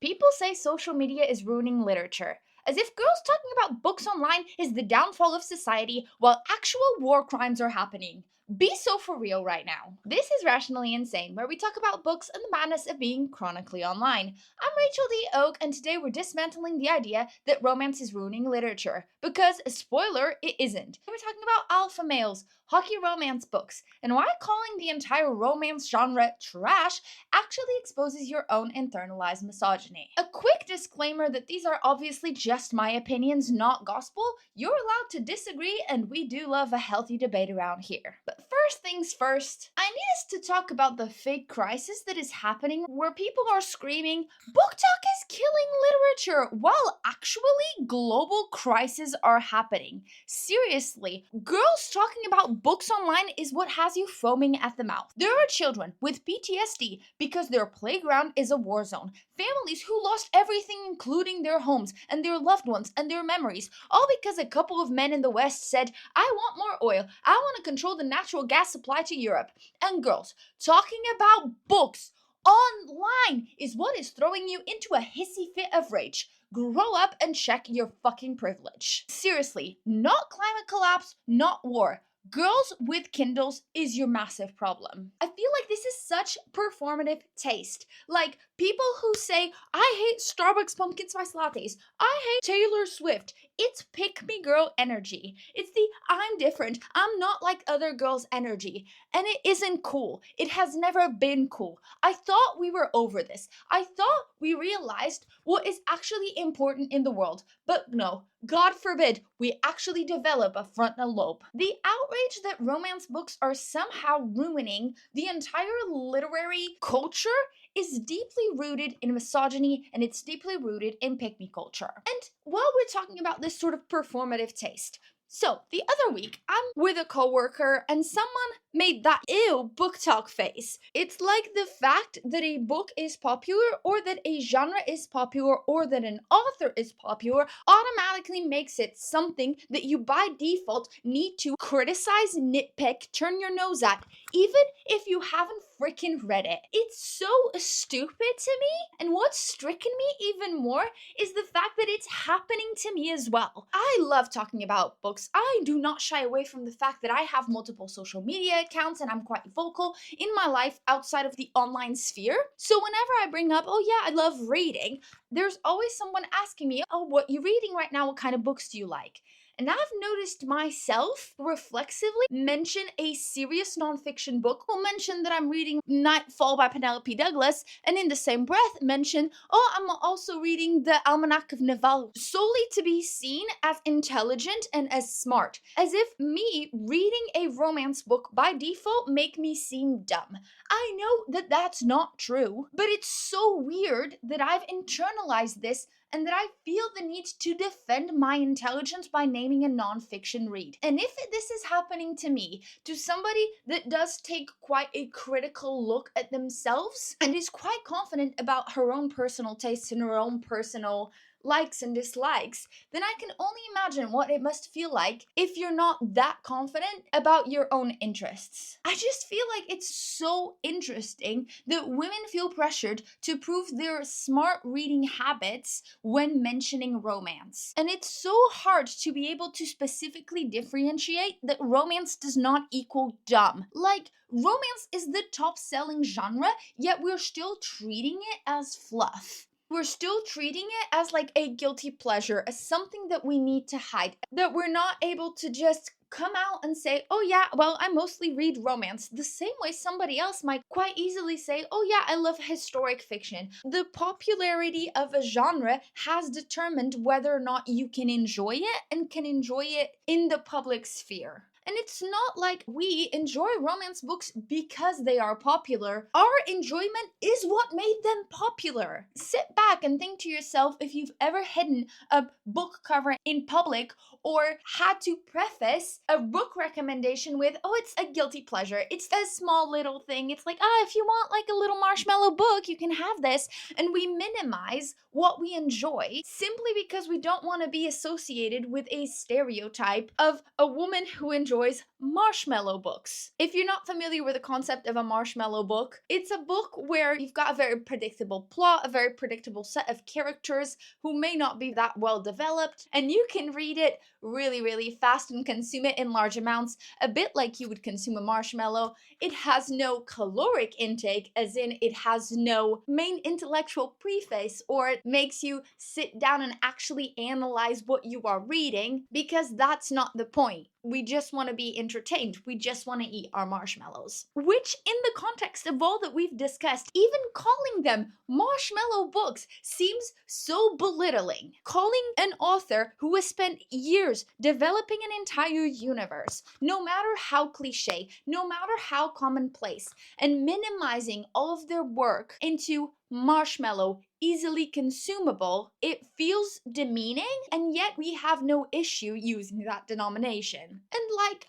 People say social media is ruining literature, as if girls talking about books online is the downfall of society while actual war crimes are happening. Be so for real right now. This is Rationally Insane, where we talk about books and the madness of being chronically online. I'm Rachel D. Oak, and today we're dismantling the idea that romance is ruining literature. Because, spoiler, it isn't. We're talking about alpha males, hockey romance books, and why calling the entire romance genre trash actually exposes your own internalized misogyny. A quick disclaimer that these are obviously just my opinions, not gospel. You're allowed to disagree, and we do love a healthy debate around here. But first things first, I need us to talk about the fake crisis that is happening where people are screaming, BookTok is killing literature, while actually global crises are happening. Seriously, girls talking about books online is what has you foaming at the mouth. There are children with PTSD because their playground is a war zone. Families who lost everything, including their homes and their loved ones and their memories, all because a couple of men in the West said, I want more oil, I want to control the natural gas supply to Europe. And girls talking about books online is what is throwing you into a hissy fit of rage. Grow up and check your fucking privilege. Seriously, not climate collapse, not war. Girls with Kindles is your massive problem. I feel like this is such performative taste. Like, people who say, I hate Starbucks pumpkin spice lattes, I hate Taylor Swift. It's pick me girl energy. It's the I'm different, I'm not like other girls energy. And it isn't cool. It has never been cool. I thought we were over this. I thought we realized what is actually important in the world. But no, God forbid we actually develop a frontal lobe. The outrage that romance books are somehow ruining the entire literary culture is deeply rooted in misogyny, and it's deeply rooted in pick-me culture. And while we're talking about this sort of performative taste, so, the other week, I'm with a coworker and someone made that ew BookTok face. It's like the fact that a book is popular or that a genre is popular or that an author is popular automatically makes it something that you by default need to criticize, nitpick, turn your nose at, even if you haven't freaking read it. It's so stupid to me, and what's stricken me even more is the fact that it's happening to me as well. I love talking about books. I do not shy away from the fact that I have multiple social media accounts and I'm quite vocal in my life outside of the online sphere. So whenever I bring up, oh yeah, I love reading, there's always someone asking me, oh, what you reading right now? What kind of books do you like? And I've noticed myself reflexively mention a serious nonfiction book, will mention that I'm reading Nightfall by Penelope Douglas, and in the same breath mention, oh, I'm also reading the Almanac of Naval, solely to be seen as intelligent and as smart, as if me reading a romance book by default make me seem dumb. I know that that's not true, but it's so weird that I've internalized this and that I feel the need to defend my intelligence by naming a nonfiction read. And if this is happening to me, to somebody that does take quite a critical look at themselves and is quite confident about her own personal tastes and her own personal likes and dislikes, then I can only imagine what it must feel like if you're not that confident about your own interests. I just feel like it's so interesting that women feel pressured to prove their smart reading habits when mentioning romance. And it's so hard to be able to specifically differentiate that romance does not equal dumb. Like, romance is the top selling genre, yet we're still treating it as fluff. We're still treating it as like a guilty pleasure, as something that we need to hide, that we're not able to just come out and say, oh yeah, well, I mostly read romance, the same way somebody else might quite easily say, oh yeah, I love historic fiction. The popularity of a genre has determined whether or not you can enjoy it and can enjoy it in the public sphere. And it's not like we enjoy romance books because they are popular. Our enjoyment is what made them popular. Sit back and think to yourself if you've ever hidden a book cover in public or had to preface a book recommendation with, oh, it's a guilty pleasure. It's a small little thing. It's like, if you want like a little marshmallow book, you can have this. And we minimize what we enjoy simply because we don't want to be associated with a stereotype of a woman who enjoys enjoys marshmallow books. If you're not familiar with the concept of a marshmallow book, it's a book where you've got a very predictable plot, a very predictable set of characters who may not be that well developed, and you can read it really, really fast and consume it in large amounts, a bit like you would consume a marshmallow. It has no caloric intake, as in it has no main intellectual preface, or it makes you sit down and actually analyze what you are reading, because that's not the point. We just want to be entertained. We just want to eat our marshmallows. Which, in the context of all that we've discussed, even calling them marshmallow books seems so belittling. Calling an author who has spent years developing an entire universe, no matter how cliche, no matter how commonplace, and minimizing all of their work into marshmallow, easily consumable, it feels demeaning, and yet we have no issue using that denomination. And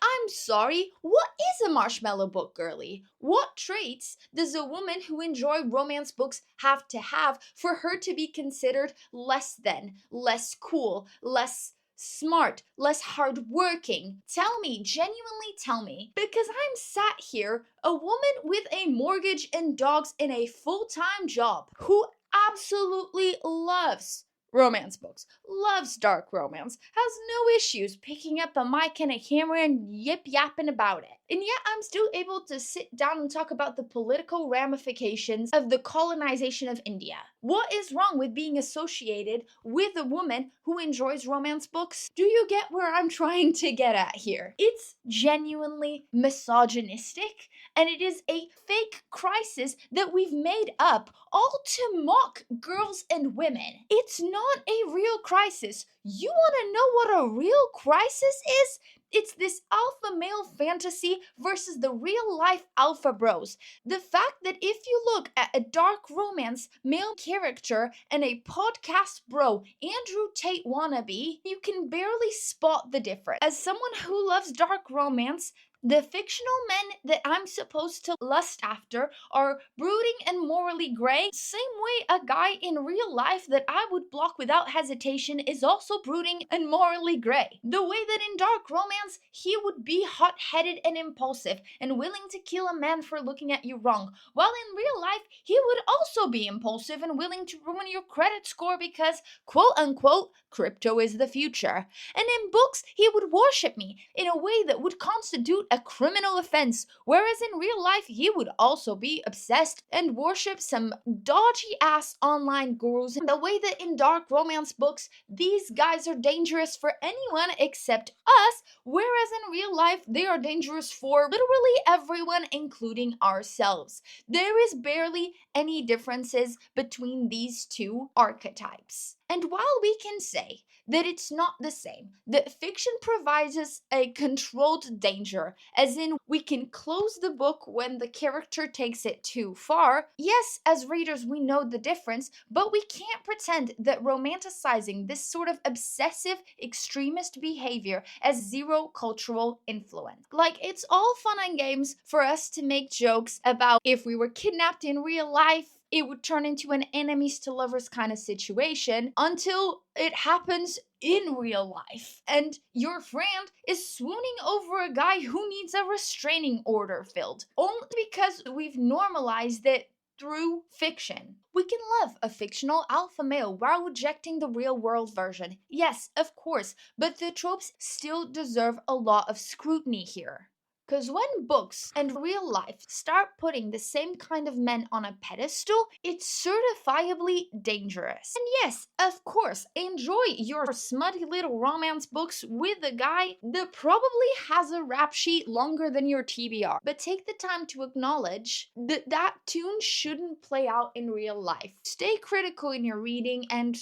I'm sorry, what is a marshmallow book, girly? What traits does a woman who enjoys romance books have to have for her to be considered less than, less cool, less smart, less hardworking? Tell me, genuinely tell me. Because I'm sat here, a woman with a mortgage and dogs in a full-time job, who absolutely loves romance books, loves dark romance, has no issues picking up a mic and a camera and yip-yapping about it. And yet I'm still able to sit down and talk about the political ramifications of the colonization of India. What is wrong with being associated with a woman who enjoys romance books? Do you get where I'm trying to get at here? It's genuinely misogynistic, and it is a fake crisis that we've made up all to mock girls and women. It's not a real crisis. You want to know what a real crisis is? It's this alpha male fantasy versus the real life alpha bros. The fact that if you look at a dark romance male character and a podcast bro, Andrew Tate wannabe, you can barely spot the difference. As someone who loves dark romance, the fictional men that I'm supposed to lust after are brooding and morally gray, same way a guy in real life that I would block without hesitation is also brooding and morally gray. The way that in dark romance, he would be hot-headed and impulsive and willing to kill a man for looking at you wrong, while in real life, he would also be impulsive and willing to ruin your credit score because, quote-unquote, crypto is the future. And in books, he would worship me in a way that would constitute a criminal offense, whereas in real life he would also be obsessed and worship some dodgy ass online gurus the way that in dark romance books these guys are dangerous for anyone except us, whereas in real life they are dangerous for literally everyone, including ourselves. There is barely any differences between these two archetypes. And while we can say that it's not the same, that fiction provides us a controlled danger, as in we can close the book when the character takes it too far, yes, as readers we know the difference, but we can't pretend that romanticizing this sort of obsessive extremist behavior as zero cultural influence. It's all fun and games for us to make jokes about if we were kidnapped in real life, it would turn into an enemies to lovers kind of situation until it happens in real life. And your friend is swooning over a guy who needs a restraining order filled, only because we've normalized it through fiction. We can love a fictional alpha male while rejecting the real world version. Yes, of course, but the tropes still deserve a lot of scrutiny here. Because when books and real life start putting the same kind of men on a pedestal, it's certifiably dangerous. And yes, of course, enjoy your smutty little romance books with a guy that probably has a rap sheet longer than your TBR. But take the time to acknowledge that that tune shouldn't play out in real life. Stay critical in your reading and,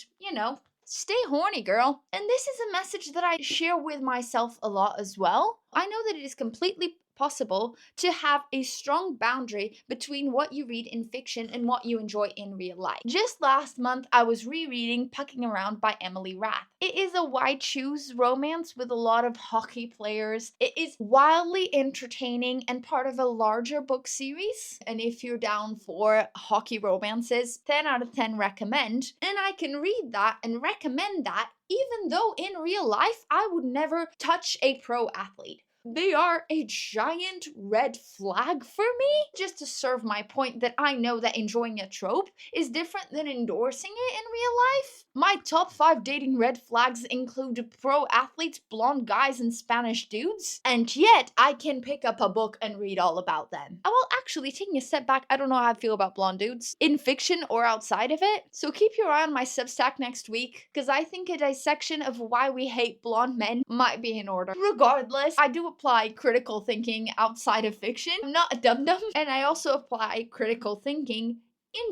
stay horny, girl. And this is a message that I share with myself a lot as well. I know that it is completely possible to have a strong boundary between what you read in fiction and what you enjoy in real life. Just last month, I was rereading Pucking Around by Emily Rath. It is a wide choose romance with a lot of hockey players. It is wildly entertaining and part of a larger book series. And if you're down for hockey romances, 10 out of 10 recommend. And I can read that and recommend that even though in real life I would never touch a pro athlete. they are a giant red flag for me. Just to serve my point that I know that enjoying a trope is different than endorsing it in real life. My top 5 dating red flags include pro athletes, blonde guys, and Spanish dudes, and yet I can pick up a book and read all about them. Well, actually, taking a step back, I don't know how I feel about blonde dudes, in fiction or outside of it, so keep your eye on my substack next week, because I think a dissection of why we hate blonde men might be in order. Regardless, I do apply critical thinking outside of fiction. I'm not a dum-dum, and I also apply critical thinking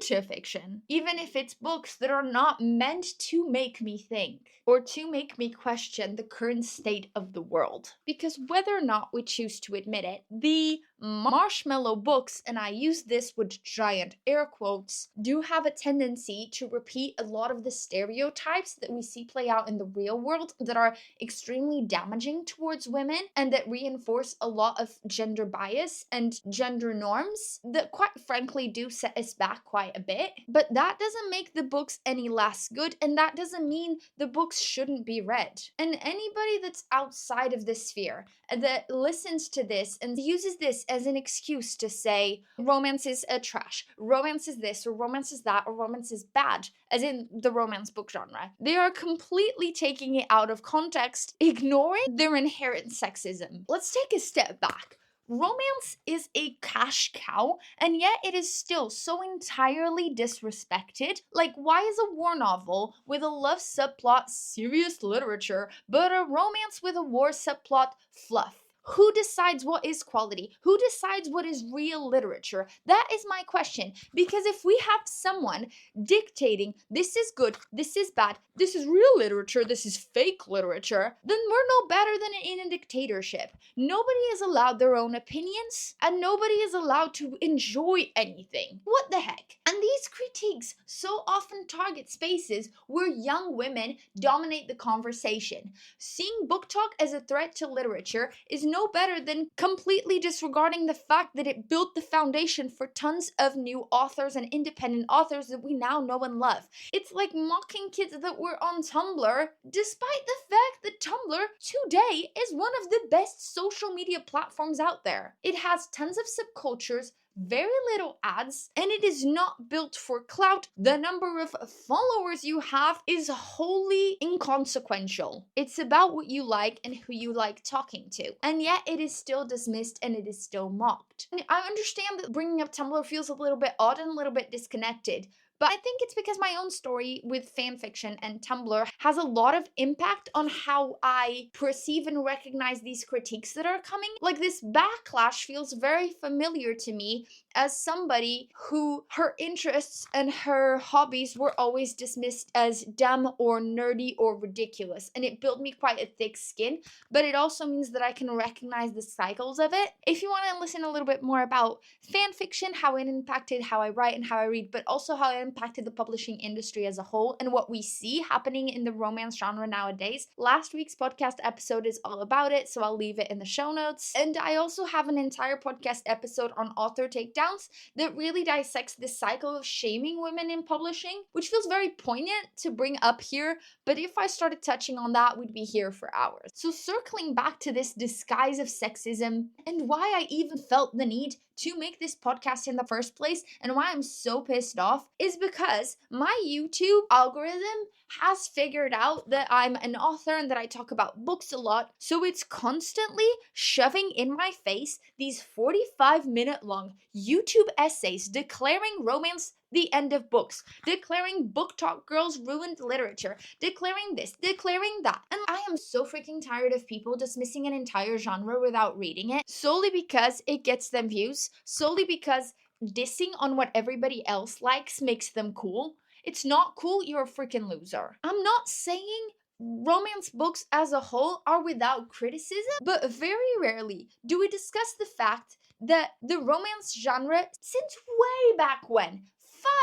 into fiction, even if it's books that are not meant to make me think or to make me question the current state of the world. Because whether or not we choose to admit it, the marshmallow books, and I use this with giant air quotes, do have a tendency to repeat a lot of the stereotypes that we see play out in the real world that are extremely damaging towards women and that reinforce a lot of gender bias and gender norms that quite frankly do set us back quite a bit. But that doesn't make the books any less good, and that doesn't mean the books shouldn't be read. And anybody that's outside of this sphere that listens to this and uses this as an excuse to say romance is a trash, romance is this, or romance is that, or romance is bad, as in the romance book genre, they are completely taking it out of context, ignoring their inherent sexism. Let's take a step back. Romance is a cash cow, and yet it is still so entirely disrespected. Like, why is a war novel with a love subplot serious literature, but a romance with a war subplot fluff? Who decides what is quality? Who decides what is real literature? That is my question. Because if we have someone dictating this is good, this is bad, this is real literature, this is fake literature, then we're no better than in a dictatorship. Nobody is allowed their own opinions, and nobody is allowed to enjoy anything. What the heck? And these critiques so often target spaces where young women dominate the conversation. Seeing BookTok as a threat to literature is no better than completely disregarding the fact that it built the foundation for tons of new authors and independent authors that we now know and love. It's like mocking kids that were on Tumblr, despite the fact that Tumblr today is one of the best social media platforms out there. It has tons of subcultures, very little ads, and it is not built for clout. The number of followers you have is wholly inconsequential. It's about what you like and who you like talking to. And yet it is still dismissed and it is still mocked. And I understand that bringing up Tumblr feels a little bit odd and a little bit disconnected, but I think it's because my own story with fanfiction and Tumblr has a lot of impact on how I perceive and recognize these critiques that are coming. Like, this backlash feels very familiar to me as somebody who her interests and her hobbies were always dismissed as dumb or nerdy or ridiculous. And it built me quite a thick skin, but it also means that I can recognize the cycles of it. If you want to listen a little bit more about fanfiction, how it impacted how I write and how I read, but also how it impacted the publishing industry as a whole and what we see happening in the romance genre nowadays, last week's podcast episode is all about it, so I'll leave it in the show notes. And I also have an entire podcast episode on author takedowns that really dissects this cycle of shaming women in publishing, which feels very poignant to bring up here, but if I started touching on that, we'd be here for hours. So circling back to this disguise of sexism and why I even felt the need to make this podcast in the first place and why I'm so pissed off is because my YouTube algorithm has figured out that I'm an author and that I talk about books a lot, so it's constantly shoving in my face these 45-minute long YouTube essays declaring romance the end of books, declaring BookTok girls ruined literature, declaring this, declaring that. And I am so freaking tired of people dismissing an entire genre without reading it, solely because it gets them views, solely because dissing on what everybody else likes makes them cool. It's not cool, you're a freaking loser. I'm not saying romance books as a whole are without criticism, but very rarely do we discuss the fact that the romance genre, since way back when,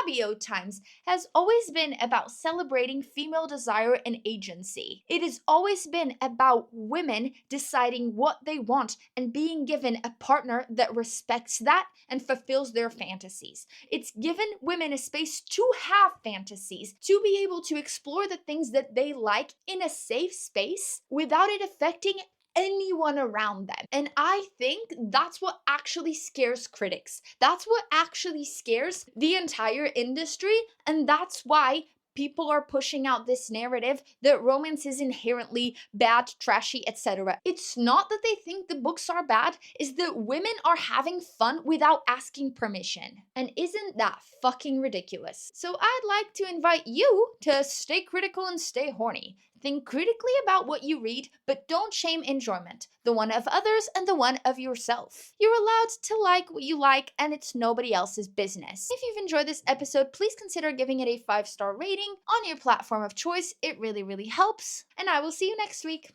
Fabio times, has always been about celebrating female desire and agency. It has always been about women deciding what they want and being given a partner that respects that and fulfills their fantasies. It's given women a space to have fantasies, to be able to explore the things that they like in a safe space without it affecting anyone around them. And I think that's what actually scares critics. That's what actually scares the entire industry, and that's why people are pushing out this narrative that romance is inherently bad, trashy, etc. It's not that they think the books are bad, it's that women are having fun without asking permission. And isn't that fucking ridiculous? So I'd like to invite you to stay critical and stay horny. Think critically about what you read, but don't shame enjoyment, the one of others and the one of yourself. You're allowed to like what you like, and it's nobody else's business. If you've enjoyed this episode, please consider giving it a 5-star rating on your platform of choice. It really, really helps. And I will see you next week.